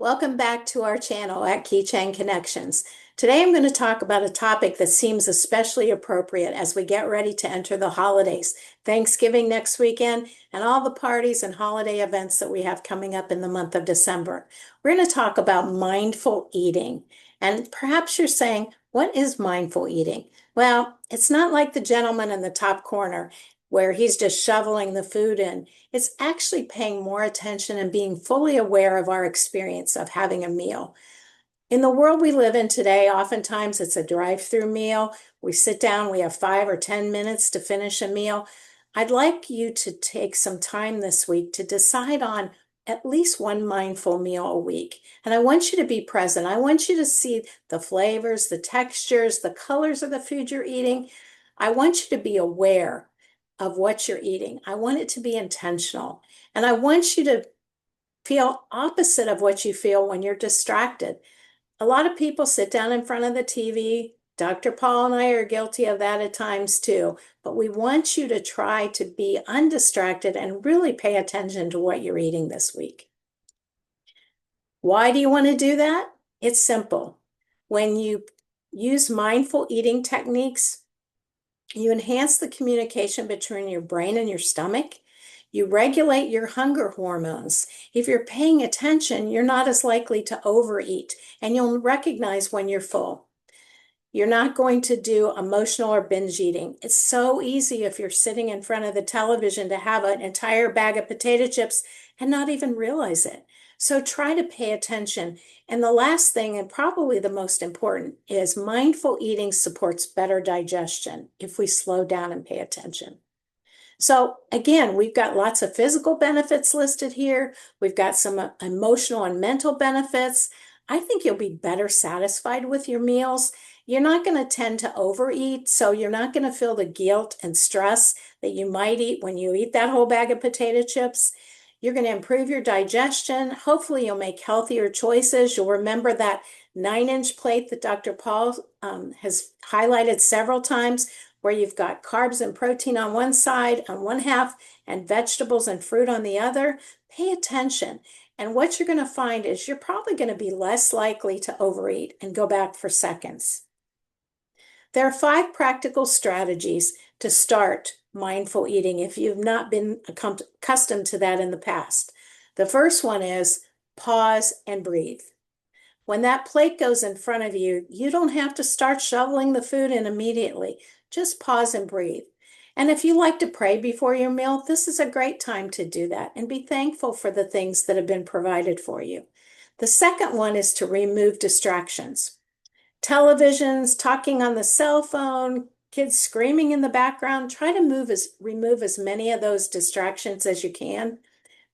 Welcome back to our channel at Keychain Connections. Today I'm going to talk about a topic that seems especially appropriate as we get ready to enter the holidays, Thanksgiving next weekend, and all the parties and holiday events that we have coming up in the month of December. We're going to talk about mindful eating. And perhaps you're saying, what is mindful eating? Well, it's not like the gentleman in the top corner where he's just shoveling the food in. It's actually paying more attention and being fully aware of our experience of having a meal. In the world we live in today, oftentimes it's a drive-through meal. We sit down, we have 5 or 10 minutes to finish a meal. I'd like you to take some time this week to decide on at least one mindful meal a week. And I want you to be present. I want you to see the flavors, the textures, the colors of the food you're eating. I want you to be aware of what you're eating. I want it to be intentional. And I want you to feel opposite of what you feel when you're distracted. A lot of people sit down in front of the TV. Dr. Paul and I are guilty of that at times too. But we want you to try to be undistracted and really pay attention to what you're eating this week. Why do you want to do that? It's simple. When you use mindful eating techniques, you enhance the communication between your brain and your stomach. You regulate your hunger hormones. If you're paying attention, you're not as likely to overeat, and you'll recognize when you're full. You're not going to do emotional or binge eating. It's so easy if you're sitting in front of the television to have an entire bag of potato chips and not even realize it. So try to pay attention. And the last thing, and probably the most important, is mindful eating supports better digestion if we slow down and pay attention. So again, we've got lots of physical benefits listed here. We've got some emotional and mental benefits. I think you'll be better satisfied with your meals. You're not going to tend to overeat, so you're not going to feel the guilt and stress that you might eat when you eat that whole bag of potato chips. You're going to improve your digestion. Hopefully, you'll make healthier choices. You'll remember that 9-inch plate that Dr. Paul has highlighted several times, where you've got carbs and protein on one side, on one half, and vegetables and fruit on the other. Pay attention. And what you're going to find is you're probably going to be less likely to overeat and go back for seconds. There are 5 practical strategies to start mindful eating if you've not been accustomed to that in the past. The first one is pause and breathe. When that plate goes in front of you, you don't have to start shoveling the food in immediately. Just pause and breathe. And if you like to pray before your meal, this is a great time to do that and be thankful for the things that have been provided for you. The second one is to remove distractions. Televisions, talking on the cell phone, kids screaming in the background. Try to remove as many of those distractions as you can.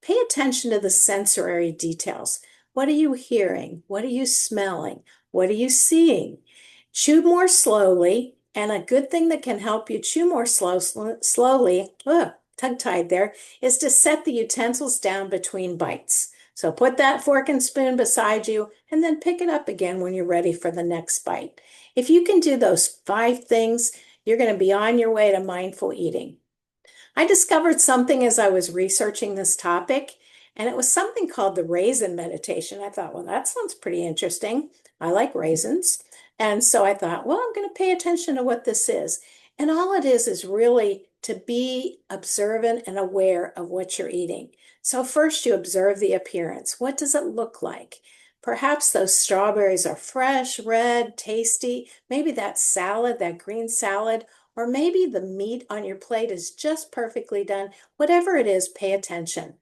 Pay attention to the sensory details. What are you hearing? What are you smelling? What are you seeing? Chew more slowly, and a good thing that can help you chew more slowly, tongue-tied there, is to set the utensils down between bites. So put that fork and spoon beside you and then pick it up again when you're ready for the next bite. If you can do those 5 things, you're going to be on your way to mindful eating. I discovered something as I was researching this topic, and it was something called the raisin meditation. I thought, well, that sounds pretty interesting. I like raisins. And so I thought, well, I'm going to pay attention to what this is. And all it is really to be observant and aware of what you're eating. So first you observe the appearance. What does it look like? Perhaps those strawberries are fresh, red, tasty. Maybe that salad, that green salad, or maybe the meat on your plate is just perfectly done. Whatever it is, pay attention.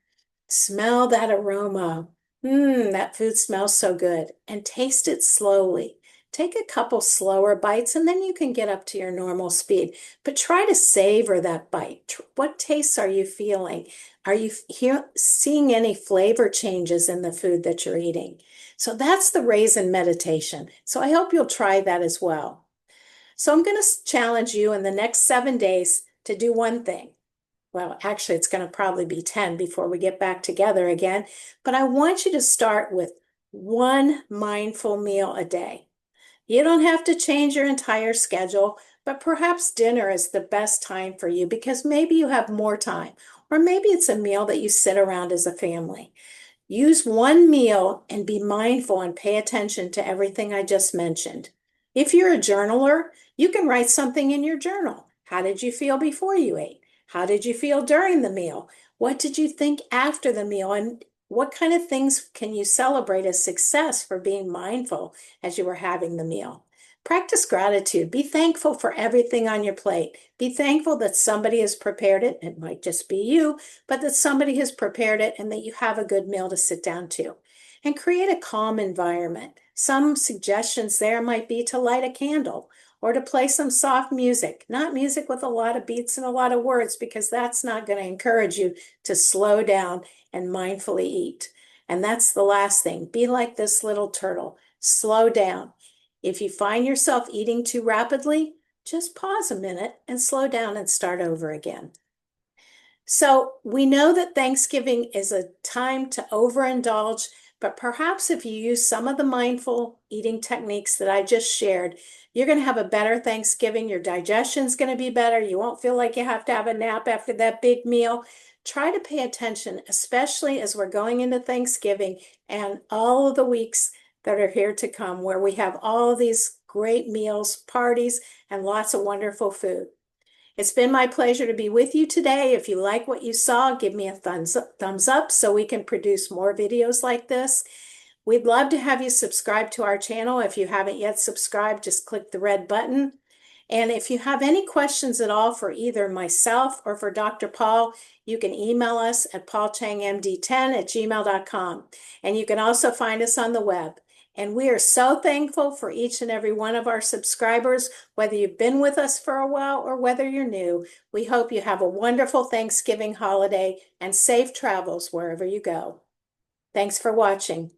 Smell that aroma. That food smells so good. And taste it slowly. Take a couple slower bites and then you can get up to your normal speed. But try to savor that bite. What tastes are you feeling? Are you seeing any flavor changes in the food that you're eating? So that's the raisin meditation. So I hope you'll try that as well. So I'm going to challenge you in the next 7 days to do one thing. Well, actually, it's going to probably be 10 before we get back together again. But I want you to start with one mindful meal a day. You don't have to change your entire schedule, but perhaps dinner is the best time for you because maybe you have more time, or maybe it's a meal that you sit around as a family. Use one meal and be mindful and pay attention to everything I just mentioned. If you're a journaler, you can write something in your journal. How did you feel before you ate? How did you feel during the meal? What did you think after the meal? And what kind of things can you celebrate as success for being mindful as you were having the meal? Practice gratitude. Be thankful for everything on your plate. Be thankful that somebody has prepared it. It might just be you, but that somebody has prepared it and that you have a good meal to sit down to. And create a calm environment. Some suggestions there might be to light a candle or to play some soft music, not music with a lot of beats and a lot of words, because that's not going to encourage you to slow down and mindfully eat. And that's the last thing. Be like this little turtle. Slow down. If you find yourself eating too rapidly, just pause a minute and slow down and start over again. So we know that Thanksgiving is a time to overindulge, but perhaps if you use some of the mindful eating techniques that I just shared, you're going to have a better Thanksgiving. Your digestion's going to be better. You won't feel like you have to have a nap after that big meal. Try to pay attention, especially as we're going into Thanksgiving and all of the weeks that are here to come, where we have all of these great meals, parties, and lots of wonderful food. It's been my pleasure to be with you today. If you like what you saw, give me a thumbs up so we can produce more videos like this. We'd love to have you subscribe to our channel. If you haven't yet subscribed, just click the red button. And if you have any questions at all for either myself or for Dr. Paul, you can email us at paulchangmd10@gmail.com. And you can also find us on the web. And we are so thankful for each and every one of our subscribers, whether you've been with us for a while or whether you're new. We hope you have a wonderful Thanksgiving holiday and safe travels wherever you go. Thanks for watching.